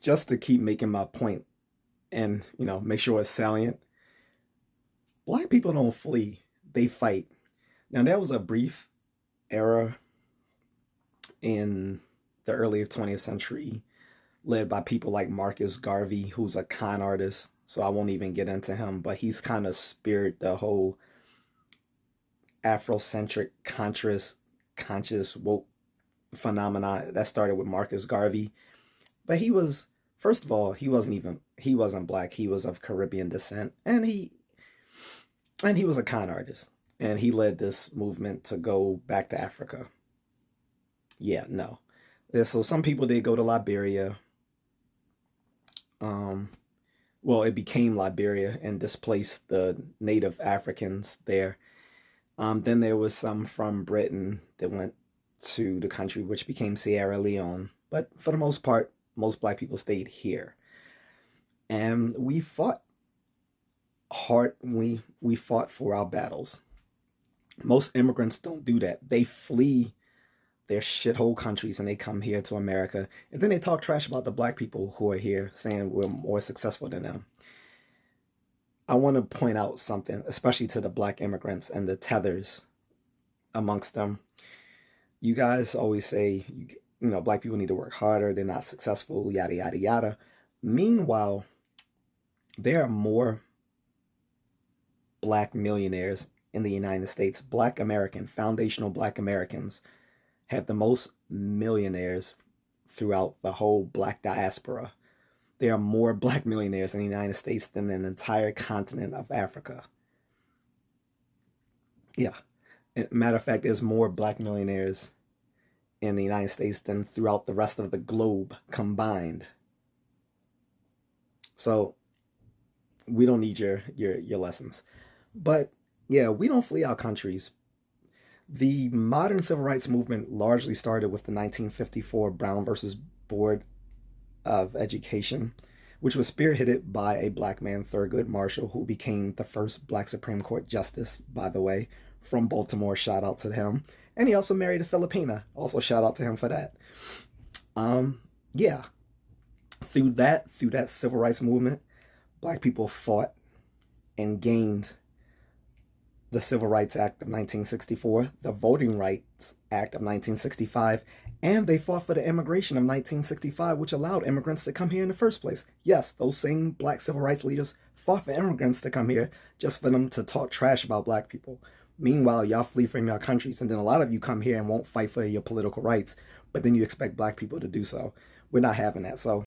just to keep making my point and, make sure it's salient, black people don't flee, they fight. Now, there was a brief era in the early 20th century led by people like Marcus Garvey, who's a con artist. So I won't even get into him, but he's kind of speared the whole Afrocentric conscious woke phenomena that started with Marcus Garvey. But he was, first of all, he wasn't black. He was of Caribbean descent, and he was a con artist, and he led this movement to go back to Africa. Yeah, no. Yeah, so some people did go to Liberia. Um, well, it became Liberia and displaced the native Africans there. Then there was some from Britain that went to the country, which became Sierra Leone. But for the most part, most black people stayed here. And we fought hard. We fought for our battles. Most immigrants don't do that. They flee their shithole countries and they come here to America. And then they talk trash about the black people who are here, saying we're more successful than them. I want to point out something, especially to the black immigrants and the tethers amongst them. You guys always say, black people need to work harder, they're not successful, yada, yada, yada. Meanwhile, there are more black millionaires in the United States. Foundational black Americans have the most millionaires throughout the whole black diaspora. There are more black millionaires in the United States than an entire continent of Africa. Yeah. Matter of fact, there's more black millionaires in the United States than throughout the rest of the globe combined. So we don't need your lessons. But yeah, we don't flee our countries. The modern civil rights movement largely started with the 1954 Brown versus Board of Education, which was spearheaded by a black man, Thurgood Marshall, who became the first black Supreme Court justice, by the way, from Baltimore. Shout out to him. And he also married a Filipina. Also shout out to him for that. Yeah. Through that civil rights movement, black people fought and gained the Civil Rights Act of 1964, the Voting Rights Act of 1965, and they fought for the Immigration of 1965, which allowed immigrants to come here in the first place. Yes, those same black civil rights leaders fought for immigrants to come here just for them to talk trash about black people. Meanwhile, y'all flee from your countries, and then a lot of you come here and won't fight for your political rights, but then you expect black people to do so. We're not having that. So